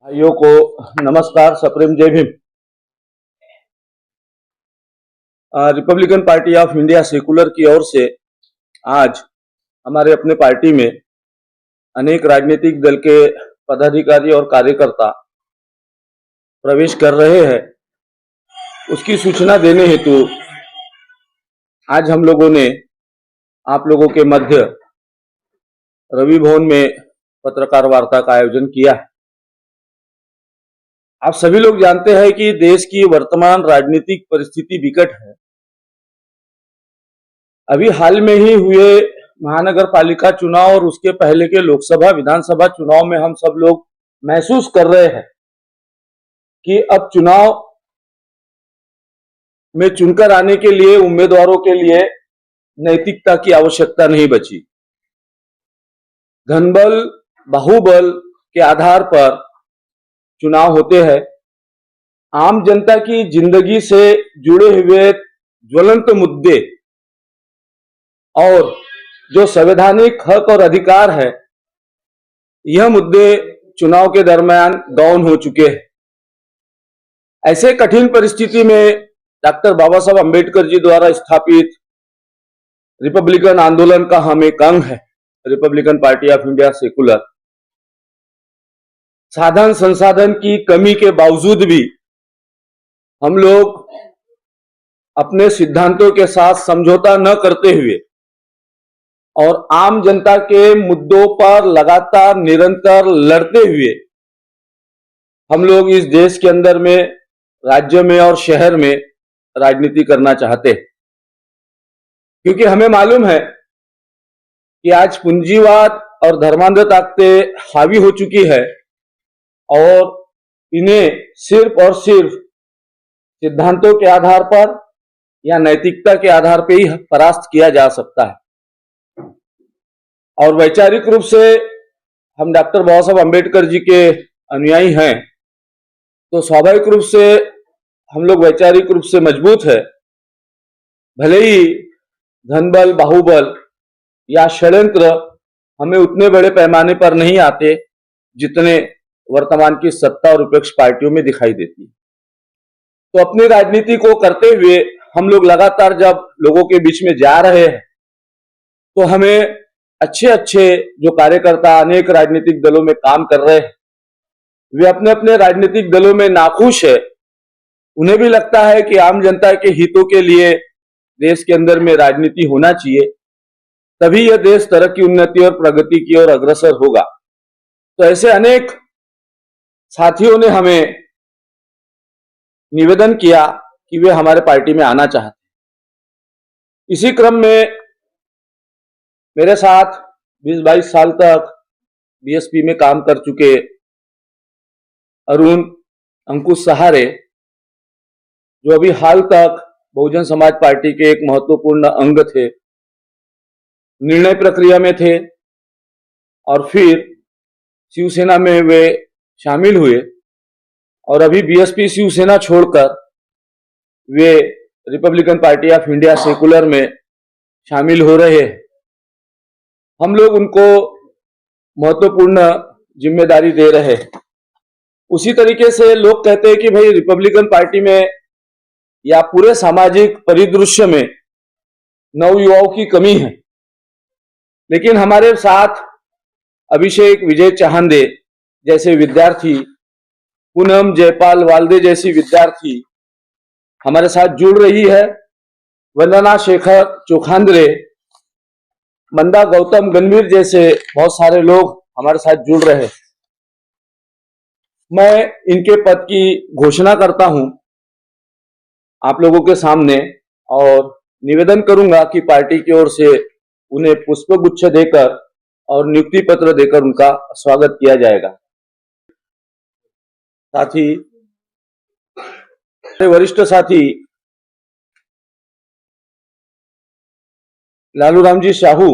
भाइयों को नमस्कार, सप्रेम जय Bhim. Republican party of India secular की ओर से आज हमारे अपने पार्टी में अनेक राजनीतिक दल के पदाधिकारी और कार्यकर्ता प्रवेश कर रहे हैं। उसकी सूचना देने हेतु आज हम लोगों ने आप लोगों के मध्य रवि भवन में पत्रकार वार्ता का आयोजन किया है। आप सभी लोग जानते हैं कि देश की वर्तमान राजनीतिक परिस्थिति विकट है। अभी हाल में ही हुए महानगर पालिका चुनाव और उसके पहले के लोकसभा विधानसभा चुनाव में हम सब लोग महसूस कर रहे हैं कि अब चुनाव में चुनकर आने के लिए उम्मीदवारों के लिए नैतिकता की आवश्यकता नहीं बची। धनबल बाहुबल के आधार पर चुनाव होते हैं। आम जनता की जिंदगी से जुड़े हुए ज्वलंत मुद्दे और जो संवैधानिक हक और अधिकार है, यह मुद्दे चुनाव के दरमियान डाउन हो चुके हैं। ऐसे कठिन परिस्थिति में डॉक्टर बाबा साहब अम्बेडकर जी द्वारा स्थापित रिपब्लिकन आंदोलन का हम एक अंग है, Republican party of India secular. साधन संसाधन की कमी के बावजूद भी हम लोग अपने सिद्धांतों के साथ समझौता न करते हुए और आम जनता के मुद्दों पर लगातार निरंतर लड़ते हुए हम लोग इस देश के अंदर में, राज्य में और शहर में राजनीति करना चाहते हैं। क्योंकि हमें मालूम है कि आज पूंजीवाद और धर्मांध ताकतें हावी हो चुकी है और इन्हें सिर्फ और सिर्फ सिद्धांतों के आधार पर या नैतिकता के आधार पर ही परास्त किया जा सकता है। और वैचारिक रूप से हम डॉक्टर बाबा साहब अम्बेडकर जी के अनुयायी हैं, तो स्वाभाविक रूप से हम लोग वैचारिक रूप से मजबूत है। भले ही धनबल बाहुबल या षड्यंत्र हमें उतने बड़े पैमाने पर नहीं आते जितने वर्तमान की सत्ता और विपक्ष पार्टियों में दिखाई देती है। तो अपनी राजनीति को करते हुए हम लोग लगातार जब लोगों के बीच में जा रहे हैं, तो हमें अच्छे अच्छे जो कार्यकर्ता अनेक राजनीतिक दलों में काम कर रहे हैं, वे अपने अपने राजनीतिक दलों में नाखुश है। उन्हें भी लगता है कि आम जनता के हितों के लिए देश के अंदर में राजनीति होना चाहिए, तभी यह देश तरक्की, उन्नति और प्रगति की ओर अग्रसर होगा। तो ऐसे अनेक साथियों ने हमें निवेदन किया कि वे हमारे पार्टी में आना चाहते। इसी क्रम में मेरे साथ 20-22 साल तक बीएसपी में काम कर चुके अरुण अंकुश सहारे, जो अभी हाल तक बहुजन समाज पार्टी के एक महत्वपूर्ण अंग थे, निर्णय प्रक्रिया में थे और फिर शिवसेना में वे शामिल हुए और अभी बीएसपी शिवसेना छोड़कर वे republican party of India secular में शामिल हो रहे हैं। हम लोग उनको महत्वपूर्ण जिम्मेदारी दे रहे हैं। उसी तरीके से लोग कहते हैं कि भाई रिपब्लिकन पार्टी में या पूरे सामाजिक परिदृश्य में नवयुवाओं की कमी है, लेकिन हमारे साथ अभिषेक विजय चाहंदे जैसे विद्यार्थी, पूनम जयपाल वाल्दे जैसी विद्यार्थी हमारे साथ जुड़ रही है। वंदना शेखर चोखांद्रे, मंदा गौतम गंभीर जैसे बहुत सारे लोग हमारे साथ जुड़ रहे हैं। मैं इनके पद की घोषणा करता हूं आप लोगों के सामने और निवेदन करूंगा कि पार्टी की ओर से उन्हें पुष्पगुच्छ देकर और नियुक्ति पत्र देकर उनका स्वागत किया जाएगा। साथ ही वरिष्ठ साथी लालू राम जी साहू,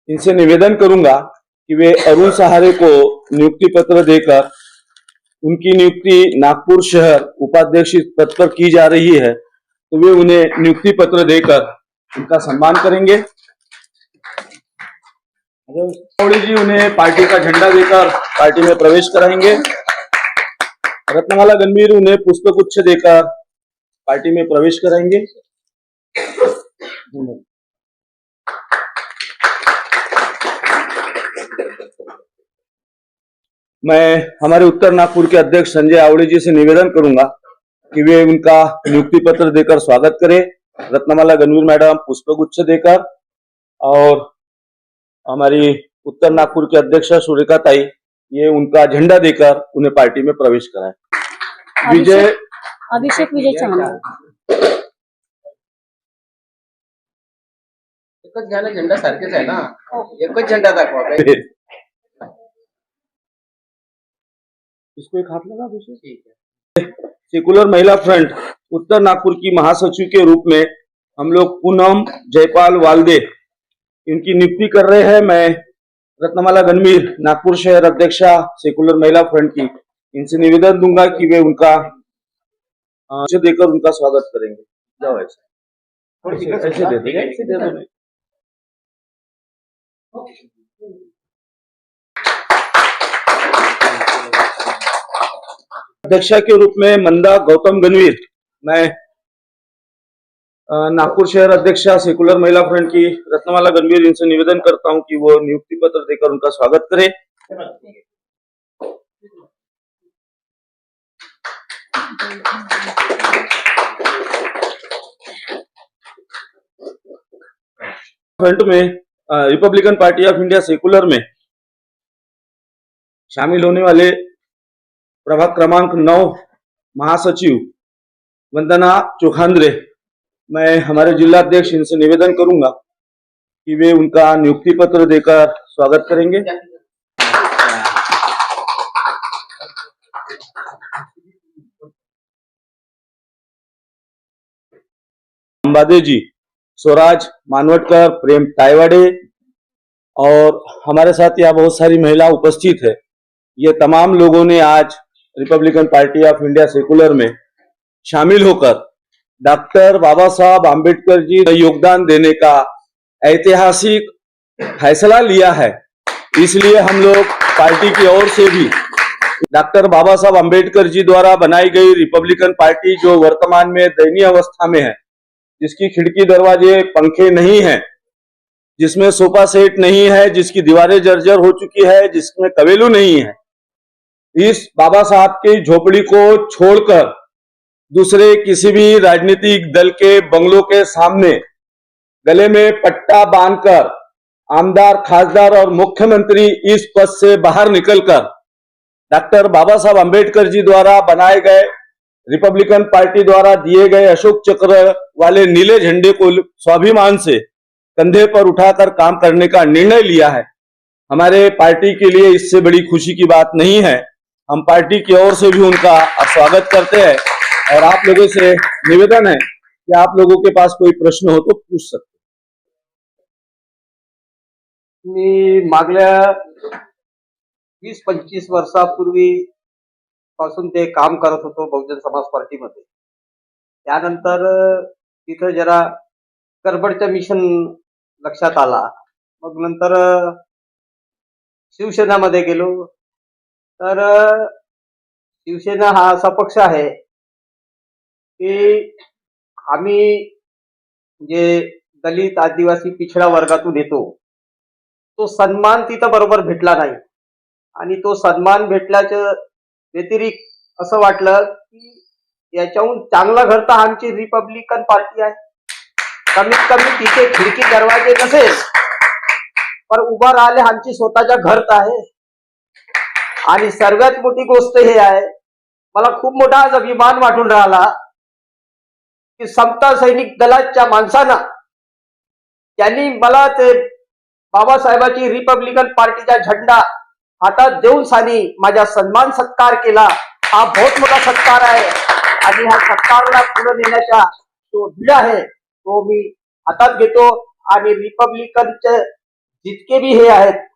इनसे निवेदन करूंगा कि वे अरुण सहारे को नियुक्ति पत्र देकर, उनकी नियुक्ति नागपुर शहर उपाध्यक्ष पद पर की जा रही है, तो वे उन्हें नियुक्ति पत्र देकर उनका सम्मान करेंगे। जी उन्हें पार्टी का झंडा देकर पार्टी में प्रवेश कराएंगे। रत्नमाला गणवीर उन्हें पुष्पगुच्छ देकर पार्टी में प्रवेश कराएंगे। मैं हमारे उत्तर नागपुर के अध्यक्ष संजय आवड़े जी से निवेदन करूंगा कि वे उनका नियुक्ति पत्र देकर स्वागत करें। रत्नमाला गणवीर मैडम पुष्पगुच्छ देकर, और हमारी उत्तर नागपुर के अध्यक्ष सुरेखा ताई ये उनका झंडा देकर उन्हें पार्टी में प्रवेश कराएं। अभिषेक विजय चांगला एकच घ्या ना, झेंडा सारखेच आहे ना, एकच झेंडा दाखवा। इसको एक हाथ लगा अभिषेक। ठीक है। सेकुलर महिला फ्रंट उत्तर नागपुर की महासचिव के रूप में हम लोग पूनम जयपाल वालदे इनकी नियुक्ति कर रहे हैं। मैं रत्नमाला गणवीर नागपुर शहर अध्यक्षा सेकुलर महिला फ्रंट की इनसे निवेदन दूंगा कि वे उनका देकर उनका स्वागत करेंगे। जाओ ऐसे दे दो। अध्यक्षा के रूप में मंदा गौतम गणवीर, मैं नागपुर शहर अध्यक्षा सेकुलर महिला फ्रंट की रत्नमाला गणवीर इनसे निवेदन करता हूं कि वो नियुक्ति पत्र देकर उनका स्वागत करें। फ्रंट में Republican party of India secular में शामिल होने वाले प्रभाग क्रमांक 9 महासचिव वंदना चोखांद्रे, मैं हमारे जिला अध्यक्ष इनसे निवेदन करूंगा कि वे उनका नियुक्ति पत्र देकर स्वागत करेंगे। अंबादे जी, स्वराज मानवटकर, प्रेम टाइवाड़े और हमारे साथ यहाँ बहुत सारी महिला उपस्थित है। ये तमाम लोगों ने आज Republican party of India secular में शामिल होकर डॉक्टर बाबा साहब आम्बेडकर जी को योगदान देने का ऐतिहासिक फैसला लिया है। इसलिए हम लोग पार्टी की ओर से भी डॉक्टर बाबा साहब आम्बेडकर जी द्वारा बनाई गई रिपब्लिकन पार्टी, जो वर्तमान में दयनीय अवस्था में है, जिसकी खिड़की दरवाजे पंखे नहीं है, जिसमें सोफा सेट नहीं है, जिसकी दीवारें जर्जर हो चुकी है, जिसमें कवेलू नहीं है, इस बाबा साहब की झोपड़ी को छोड़कर दूसरे किसी भी राजनीतिक दल के बंगलों के सामने गले में पट्टा बांधकर आमदार, खासदार और मुख्यमंत्री इस पद से बाहर निकलकर डॉक्टर बाबा साहब आम्बेडकर जी द्वारा बनाए गए, रिपब्लिकन पार्टी द्वारा दिए गए अशोक चक्र वाले नीले झंडे को स्वाभिमान से कंधे पर उठाकर काम करने का निर्णय लिया है। हमारे पार्टी के लिए इससे बड़ी खुशी की बात नहीं है। हम पार्टी की ओर से भी उनका स्वागत करते हैं और आप लोगों से निवेदन है कि आप लोगों के पास कोई प्रश्न हो तो पूछ सकते। मी मागल्या 20-25 वर्षापूर्वी पासून ते काम करत होतो बहुजन समाज पार्टीमध्ये। त्यानंतर तिथं जरा गडबडचं मिशन लक्षात आला, मग नंतर शिवसेनामध्ये गेलो। तर शिवसेना हा असा पक्ष आहे की आम्ही जे दलित आदिवासी पिछडा वर्गातून येतो, तो सन्मान तिथं बरोबर भेटला नाही आणि तो सन्मान भेटल्याच्या व्यतिरिक्त असं वाटलं की याच्याहून चांगलं घर तर आमची रिपब्लिकन पार्टी आहे। कमीत कमी तिथे खिडकी दरवाजे नसेल पण उभं राहिले आमची स्वतःच्या घरत आहे। आणि सर्वात मोठी गोष्ट हे आहे, मला खूप मोठा आज अभिमान वाटून राहिला की समता सैनिक दलाच्या माणसानं त्यांनी मला ते बाबासाहेबांची रिपब्लिकन पार्टीचा झेंडा हातात देऊन सानी माझा सन्मान सत्कार केला। हा बहुत मोठा सत्कार आहे आणि हा सत्कारला पुढे नेण्याचा जो धीर आहे तो मी हातात घेतो आणि रिपब्लिकनचे जितके भी हे आहेत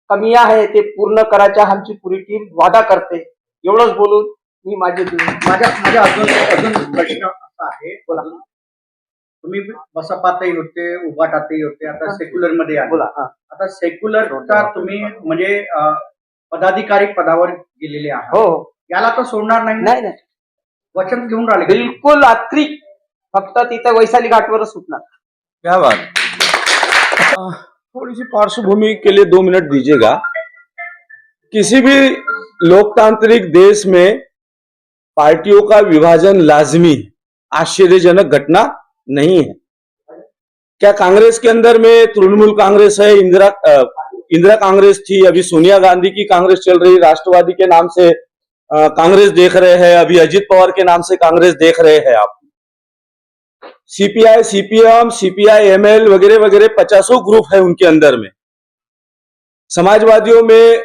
कमी आहे ते पूर्ण करायचा आमची पुरी टीम वादा करते। एवढंच बोलून मी माझे अजून प्रश्न असा आहे, बोला। तुम्ही बसपातही होते, उभाटातही होते, आता सेक्युलर मध्ये आले। बोला। आता सेक्युलरचा तुम्ही म्हणजे पदाधिकारी पदावर गेलेले आहात। हो। याला तर सोडणार नाही ना? नाही नाही वचन घेऊन राहिले का? बिलकुल आत्री फक्त तिथं वैशाली घाटवरच सुटणार. क्या बात है। थोड़ी सी पार्श्वभूमि के लिए 2 मिनट दीजिएगा। किसी भी लोकतांत्रिक देश में पार्टियों का विभाजन लाजमी आश्चर्यजनक घटना नहीं है। क्या कांग्रेस के अंदर में तृणमूल कांग्रेस है, इंदिरा कांग्रेस थी, अभी सोनिया गांधी की कांग्रेस चल रही, राष्ट्रवादी के नाम से कांग्रेस देख रहे हैं, अभी अजित पवार के नाम से कांग्रेस देख रहे हैं आप। सीपीआई, सीपीएम, सीपीआई एमएल वगैरह वगैरह 50 ग्रुप है उनके अंदर में। समाजवादियों में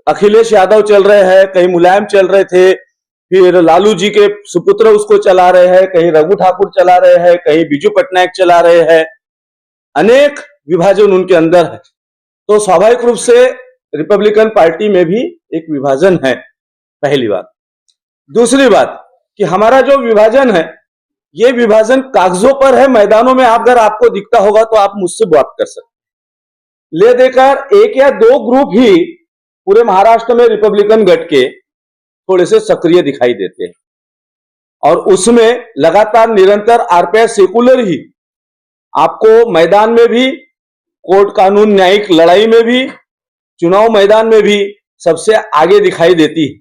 अखिलेश यादव चल रहे हैं, कहीं मुलायम चल रहे थे, फिर लालू जी के सुपुत्र उसको चला रहे हैं, कहीं रघु ठाकुर चला रहे हैं, कहीं बीजू पटनायक चला रहे हैं। अनेक विभाजन उनके अंदर है। तो स्वाभाविक रूप से रिपब्लिकन पार्टी में भी एक विभाजन है, पहली बात। दूसरी बात कि हमारा जो विभाजन है, ये विभाजन कागजों पर है, मैदानों में अगर आपको दिखता होगा तो आप मुझसे बात कर सकते हैं। ले देकर 1 या 2 ग्रुप ही पूरे महाराष्ट्र में रिपब्लिकन गठ के थोड़े से सक्रिय दिखाई देते हैं, और उसमें लगातार निरंतर आरपीआई सेकुलर ही आपको मैदान में भी, कोर्ट कानून न्यायिक लड़ाई में भी, चुनाव मैदान में भी सबसे आगे दिखाई देती है।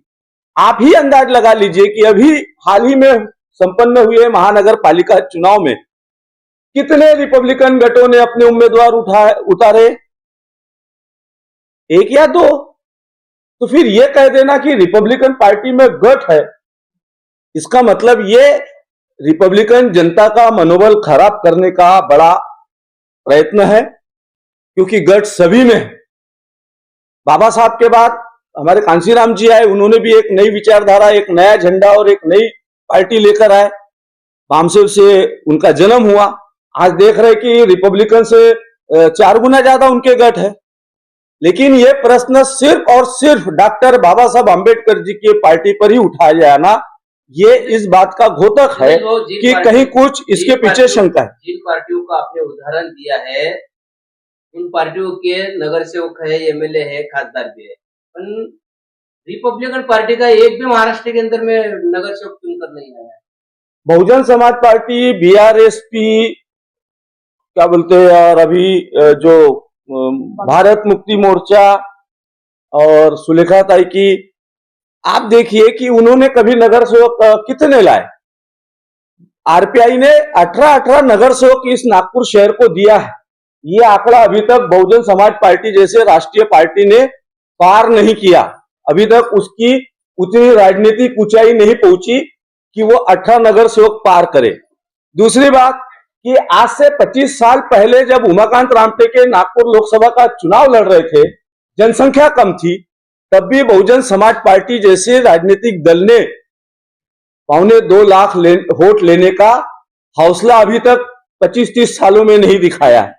आप ही अंदाज लगा लीजिए कि अभी हाल ही में संपन्न हुए महानगर पालिका चुनाव में कितने रिपब्लिकन गठों ने अपने उम्मीदवार उतारे? 1 या 2। तो फिर यह कह देना कि रिपब्लिकन पार्टी में गठ है, इसका मतलब ये रिपब्लिकन जनता का मनोबल खराब करने का बड़ा प्रयत्न है, क्योंकि गठ सभी में है। बाबा साहब के बाद हमारे कांशीराम जी आए, उन्होंने भी एक नई विचारधारा, एक नया झंडा और एक नई पार्टी लेकर आए। वामसेव से उनका जन्म हुआ। आज देख रहे कि रिपब्लिकन से 4 गुना ज्यादा उनके गठ है। लेकिन यह प्रश्न सिर्फ और सिर्फ डॉक्टर बाबा साहब आंबेडकर जी की पार्टी पर ही उठाया जाना, ये इस बात का घोतक है कि कहीं कुछ इसके पीछे शंका है। जिन पार्टियों का आपने उदाहरण दिया है, उन पार्टियों के नगर सेवक है, एमएलए है, खासदार भी है, रिपब्लिकन पार्टी का एक भी महाराष्ट्र के अंदर में नगर सेवक चुनकर नहीं आया। बहुजन समाज पार्टी, बीआरएसपी क्या बोलते हैं, और अभी जो भारत मुक्ति मोर्चा और सुलेखा ताई की, आप देखिए कि उन्होंने कभी नगर सेवक कितने लाए। आरपीआई ने 18 नगर सेवक इस नागपुर शहर को दिया है। ये आंकड़ा अभी तक बहुजन समाज पार्टी जैसे राष्ट्रीय पार्टी ने पार नहीं किया। अभी तक उसकी उतनी राजनीतिक ऊंचाई नहीं पहुंची कि वो 18 नगर सेवक पार करे। दूसरी बात कि आज से 25 साल पहले जब उमाकांत रामटेके नागपुर लोकसभा का चुनाव लड़ रहे थे, जनसंख्या कम थी, तब भी बहुजन समाज पार्टी जैसे राजनीतिक दल ने 1.25-2 लाख वोट लेने का हौसला अभी तक 25-30 सालों में नहीं दिखाया है।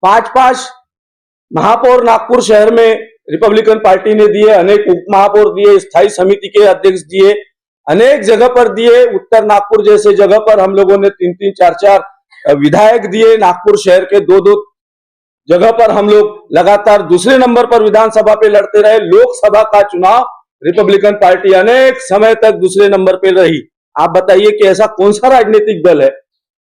5 महापौर नागपुर शहर में रिपब्लिकन पार्टी ने दिए, अनेक उप महापौर दिए, स्थायी समिति के अध्यक्ष दिए, अनेक जगह पर दिए। उत्तर नागपुर जैसे जगह पर हम लोगों ने 3-3, 4-4 विधायक दिए। नागपुर शहर के 2-2 जगह पर हम लोग लगातार दूसरे नंबर पर विधानसभा पे लड़ते रहे। लोकसभा का चुनाव रिपब्लिकन पार्टी अनेक समय तक दूसरे नंबर पे रही। आप बताइए कि ऐसा कौन सा राजनीतिक दल है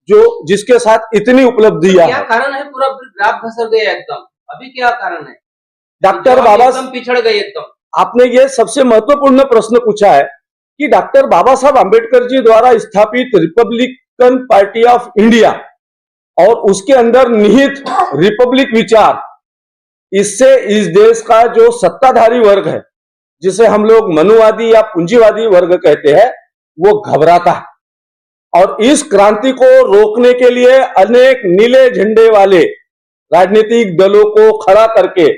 जो जिसके साथ इतनी उपलब्धियां क्या है? कारण है? पूरा ग्राफ घसर गया एकदम। अभी क्या कारण है? डॉक्टर बाबा एकदम पिछड़ गए एकदम। आपने ये सबसे महत्वपूर्ण प्रश्न पूछा है कि डॉक्टर बाबा साहब आंबेडकर जी द्वारा स्थापित रिपब्लिकन पार्टी ऑफ इंडिया और उसके अंदर निहित रिपब्लिक विचार, इससे इस देश का जो सत्ताधारी वर्ग है, जिसे हम लोग मनुवादी या पूंजीवादी वर्ग कहते हैं, वो घबराता है। और इस क्रांति को रोकने के लिए अनेक नीले झंडे वाले राजनीतिक दलों को खड़ा करके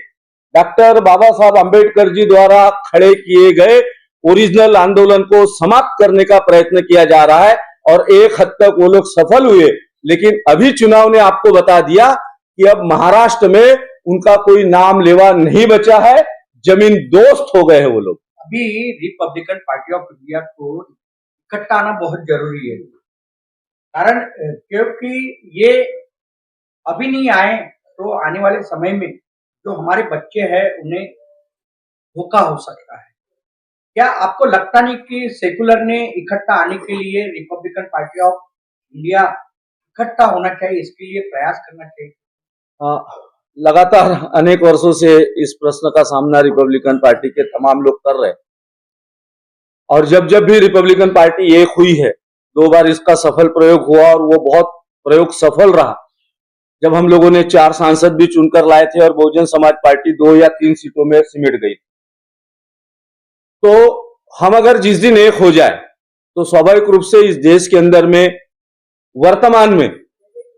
डॉक्टर बाबा साहब आंबेडकर जी द्वारा खड़े किए गए ओरिजिनल आंदोलन को समाप्त करने का प्रयत्न किया जा रहा है। और एक हद तक वो लोग सफल हुए, लेकिन अभी चुनाव ने आपको बता दिया कि अब महाराष्ट्र में उनका कोई नाम लेवा नहीं बचा है, जमीन दोस्त हो गए हैं वो लोग। अभी रिपब्लिकन पार्टी ऑफ इंडिया को इकट्ठा आना बहुत जरूरी है, कारण क्योंकि ये अभी नहीं आए तो आने वाले समय में जो हमारे बच्चे हैं उन्हें धोखा हो सकता है। क्या आपको लगता नहीं कि सेकुलर ने इकट्ठा आने के लिए रिपब्लिकन पार्टी ऑफ इंडिया इकट्ठा होना चाहिए, इसके लिए प्रयास करना चाहिए? लगातार अनेक वर्षों से इस प्रश्न का सामना रिपब्लिकन पार्टी के तमाम लोग कर रहे हैं और जब जब भी रिपब्लिकन पार्टी एक हुई है, 2 बार इसका सफल प्रयोग हुआ और वो बहुत प्रयोग सफल रहा। जब हम लोगों ने 4 सांसद भी चुनकर लाए थे और बहुजन समाज पार्टी 2 या 3 सीटों में सिमट गई, तो हम अगर जिस दिन एक हो जाए तो स्वाभाविक रूप से इस देश के अंदर में वर्तमान में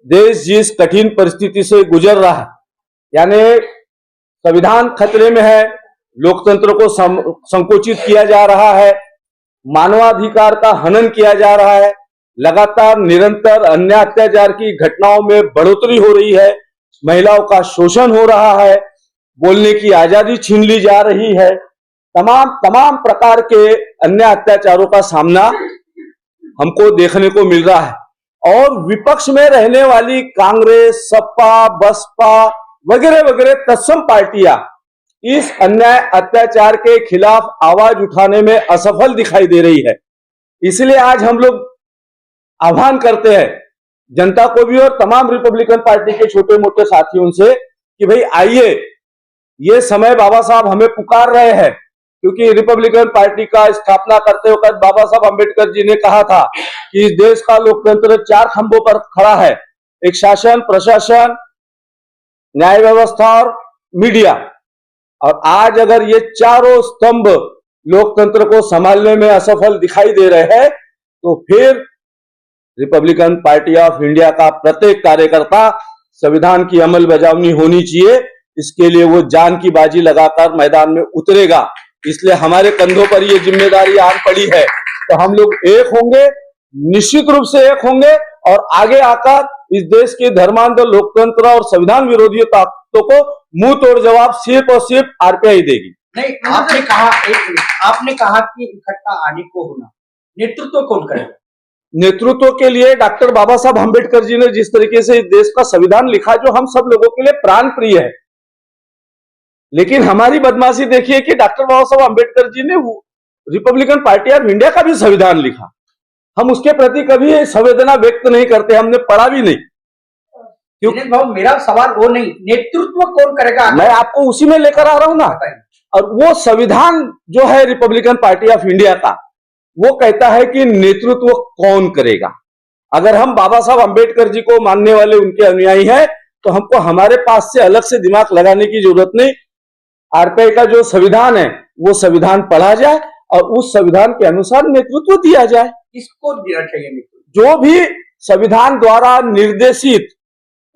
देश जिस कठिन परिस्थिति से गुजर रहा है, यानी संविधान खतरे में है, लोकतंत्र को संकुचित किया जा रहा है, मानवाधिकार का हनन किया जा रहा है, लगातार निरंतर अन्याय अत्याचार की घटनाओं में बढ़ोतरी हो रही है, महिलाओं का शोषण हो रहा है, बोलने की आजादी छीन ली जा रही है, तमाम प्रकार के अन्याय अत्याचारों का सामना हमको देखने को मिल रहा है और विपक्ष में रहने वाली कांग्रेस, सपा, बसपा वगैरह वगैरह तत्सम पार्टियां इस अन्याय अत्याचार के खिलाफ आवाज उठाने में असफल दिखाई दे रही है। इसलिए आज हम लोग आह्वान करते हैं जनता को भी और तमाम रिपब्लिकन पार्टी के छोटे मोटे साथियों से कि भाई आइए, ये समय बाबा साहब हमें पुकार रहे हैं, क्योंकि रिपब्लिकन पार्टी का स्थापना करते वक्त बाबा साहब अंबेडकर जी ने कहा था कि इस देश का लोकतंत्र 4 खंभों पर खड़ा है, एक शासन, प्रशासन, न्याय व्यवस्था और मीडिया। और आज अगर ये चारों स्तंभ लोकतंत्र को संभालने में असफल दिखाई दे रहे हैं, तो फिर रिपब्लिकन पार्टी ऑफ इंडिया का प्रत्येक कार्यकर्ता संविधान की अमल बजावनी होनी चाहिए, इसके लिए वो जान की बाजी लगाकर मैदान में उतरेगा। इसलिए हमारे कंधों पर ये जिम्मेदारी आन पड़ी है, तो हम लोग एक होंगे, निश्चित रूप से एक होंगे और आगे आकर इस देश के धर्मांध लोकतंत्र और संविधान विरोधी ताकतों को मुंह तोड़ जवाब सिर्फ और सिर्फ आरपीआई देगी। नहीं, आपने कहा कि इकट्ठा आने को होना, नेतृत्व कौन करेगा? नेतृत्व के लिए डॉक्टर बाबा साहब अम्बेडकर जी ने जिस तरीके से इस देश का संविधान लिखा, जो हम सब लोगों के लिए प्राण प्रिय है, लेकिन हमारी बदमाशी देखिए कि डॉक्टर बाबा साहब अम्बेडकर जी ने रिपब्लिकन पार्टी ऑफ इंडिया का भी संविधान लिखा, हम उसके प्रति कभी संवेदना व्यक्त नहीं करते, हमने पढ़ा भी नहीं। क्योंकि मेरा सवाल वो नहीं, नेतृत्व कौन करेगा? मैं आपको उसी में लेकर आ रहा हूं ना। और वो संविधान जो है रिपब्लिकन पार्टी ऑफ इंडिया का, वो कहता है कि नेतृत्व कौन करेगा। अगर हम बाबा साहब अम्बेडकर जी को मानने वाले उनके अनुयायी हैं, तो हमको हमारे पास से अलग से दिमाग लगाने की जरूरत नहीं। आरपीआई का जो संविधान है, वो संविधान पढ़ा जाए और उस संविधान के अनुसार नेतृत्व दिया जाए। किसको देना चाहिए नेतृत्व? जो भी संविधान द्वारा निर्देशित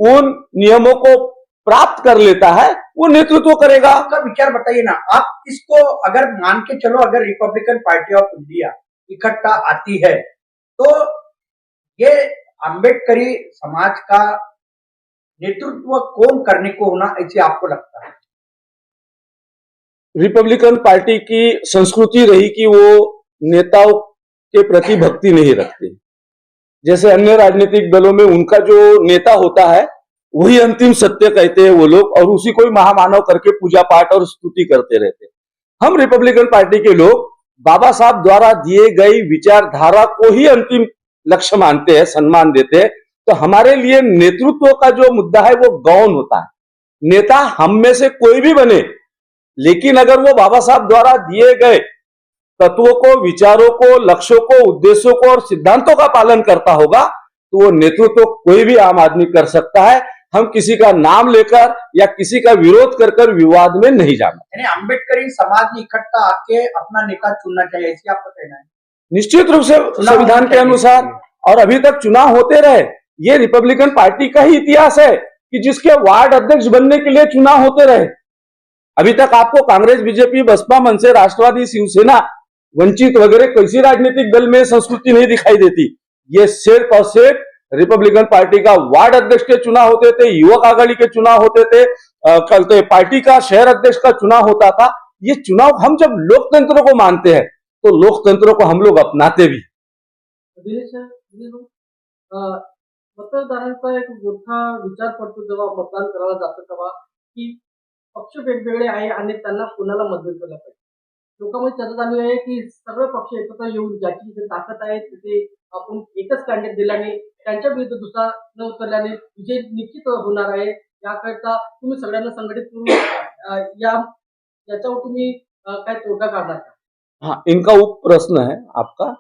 उन नियमों को प्राप्त कर लेता है, वो नेतृत्व करेगा। आपका विचार बताइए ना, आप किसको अगर मान के चलो, अगर रिपब्लिकन पार्टी ऑफ इंडिया इकट्ठा आती है, तो ये अम्बेडकरी समाज का नेतृत्व कौन करने को होना, ऐसे आपको लगता है? रिपब्लिकन पार्टी की संस्कृति रही कि वो नेताओं के प्रति भक्ति नहीं रखते। जैसे अन्य राजनीतिक दलों में उनका जो नेता होता है वही अंतिम सत्य कहते हैं वो लोग, और उसी को ही महामानव करके पूजा पाठ और स्तुति करते रहते हैं। हम रिपब्लिकन पार्टी के लोग बाबा साहब द्वारा दिए गई विचारधारा को ही अंतिम लक्ष्य मानते हैं, सम्मान देते हैं। तो हमारे लिए नेतृत्व का जो मुद्दा है वो गौण होता है। नेता हम में से कोई भी बने, लेकिन अगर वो बाबा साहब द्वारा दिए गए तत्वों को, विचारों को, लक्ष्यों को, उद्देश्यों को और सिद्धांतों का पालन करता होगा, तो वो नेतृत्व कोई भी आम आदमी कर सकता है। हम किसी का नाम लेकर या किसी का विरोध कर कर विवाद में नहीं जाना। यानी अम्बेडकरी समाज ने इकट्ठा आके अपना नेता चुनना चाहिए, ऐसी आपका कहना है? निश्चित रूप से संविधान के अनुसार, और अभी तक चुनाव होते रहे। ये रिपब्लिकन पार्टी का ही इतिहास है कि जिसके वार्ड अध्यक्ष बनने के लिए चुनाव होते रहे। अभी तक आपको कांग्रेस, बीजेपी, बसपा, मनसे, राष्ट्रवादी, शिवसेना, वंचित वगैरह किसी राजनीतिक दल में संस्कृति नहीं दिखाई देती। ये सिर्फ और सिर्फ रिपब्लिकन पार्टी का वार्ड अध्यक्ष के चुनाव होते थे, युवक आघाड़ी के चुनाव होते थे, कल पार्टी का शहर अध्यक्ष का चुनाव होता था। ये चुनाव, हम जब लोकतंत्र को मानते हैं तो लोकतंत्र को हम लोग अपनाते भी। मतदारांचा एक मोठा विचार पडतो जेव्हा मतदान करायला जातं तेव्हा की पक्ष वेगवेगळे आहे आणि त्यांना कोणाला मत दिलं पाहिजे। लोकांमध्ये चर्चा चालू आहे की सर्व पक्ष एकत्र येऊन ज्याची जिथे ताकद आहे तिथे आपण एकच कॅन्डिडेट दिल्याने त्यांच्या विरुद्ध दुसरा न उतरल्याने विजय निश्चित होणार आहे. याकरता तुम्ही सगळ्यांना संघटित करून याच्यावर तुम्ही काय तोडगा काढणार का? हाँ, इनका उप प्रश्न है आपका।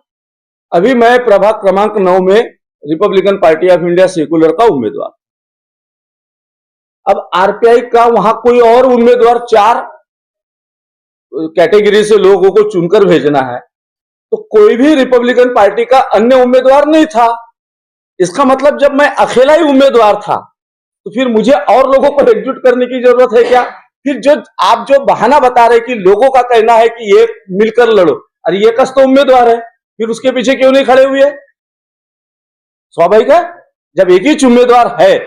अभी मैं प्रभाग क्रमांक 9 में Republican party of India secular का उम्मीदवार। अब आरपीआई का वहां कोई और उम्मीदवार 4 कैटेगरी से लोगों को चुनकर भेजना है, तो कोई भी रिपब्लिकन पार्टी का अन्य उम्मीदवार नहीं था। इसका मतलब जब मैं अकेला ही उम्मीदवार था तो फिर मुझे और लोगों को एकजुट करने की जरूरत है क्या? फिर आप जो बहाना बता रहे कि लोगों का कहना है कि ये मिलकर लड़ो, अरे ये कस तो उम्मीदवार है, फिर उसके पीछे क्यों नहीं खड़े हुए? स्वाभाविक है, जब एक ही उम्मीदवार है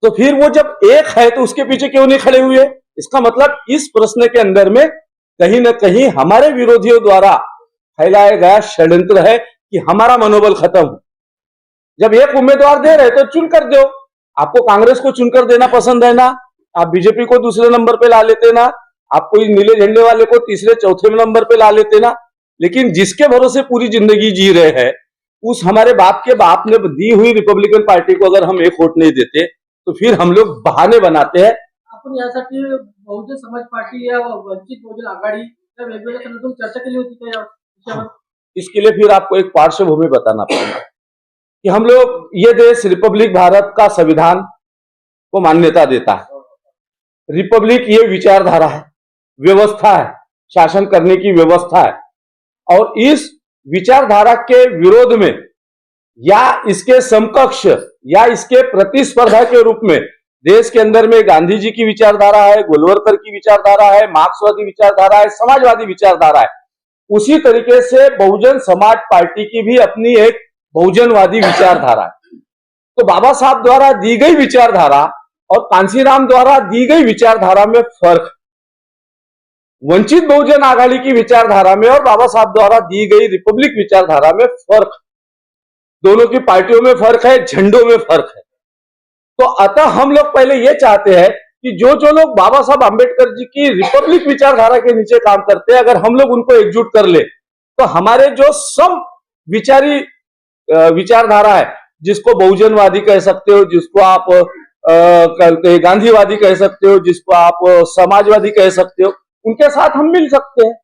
तो फिर वो जब एक है तो उसके पीछे क्यों नहीं खड़े हुए? इसका मतलब इस प्रश्न के अंदर में कहीं ना कहीं हमारे विरोधियों द्वारा फैलाया गया षड्यंत्र है कि हमारा मनोबल खत्म हो। जब एक उम्मीदवार दे रहे तो चुनकर दो। आपको कांग्रेस को चुनकर देना पसंद है ना, आप बीजेपी को दूसरे नंबर पे ला लेते ना, आपको नीले झंडे वाले को तीसरे चौथे नंबर पे ला लेते ना। लेकिन जिसके भरोसे पूरी जिंदगी जी रहे हैं, उस हमारे बाप के बाप ने दी हुई रिपब्लिकन पार्टी को अगर हम एक वोट नहीं देते तो फिर हम लोग बहाने बनाते हैं। आपण यासाठी बहुजन समाज पार्टी या वंचित बहुजन आघाडी या वेगवेगळ्या संघटनांतून चर्चा केली होती का या विषयावर? इसके लिए फिर आपको एक पार्श्वभूमि बताना पड़ेगा कि हम लोग, ये देश रिपब्लिक भारत का संविधान को मान्यता देता है। रिपब्लिक ये विचारधारा है, व्यवस्था है, शासन करने की व्यवस्था है, और इस विचारधारा के विरोध में या इसके समकक्ष या इसके प्रतिस्पर्धा के रूप में देश के अंदर में गांधी जी की विचारधारा है, गोलवलकर की विचारधारा है, मार्क्सवादी विचारधारा है, समाजवादी विचारधारा है। उसी तरीके से बहुजन समाज पार्टी की भी अपनी एक बहुजनवादी विचारधारा है। तो बाबा साहब द्वारा दी गई विचारधारा और कांसीराम द्वारा दी गई विचारधारा में फर्क, वंचित बहुजन आघाड़ी की विचारधारा में और बाबा साहब द्वारा दी गई रिपब्लिक विचारधारा में फर्क, दोनों की पार्टियों में फर्क है, झंडों में फर्क है। तो अतः हम लोग पहले ये चाहते हैं कि जो लोग बाबा साहब आंबेडकर जी की रिपब्लिक विचारधारा के नीचे काम करते हैं, अगर हम लोग उनको एकजुट कर ले तो हमारे जो सम विचारी विचारधारा है, जिसको बहुजनवादी कह सकते हो, जिसको आप कहते हैं गांधीवादी कह सकते हो, जिसको आप समाजवादी कह सकते हो, उनके साथ हम मिल सकते हैं।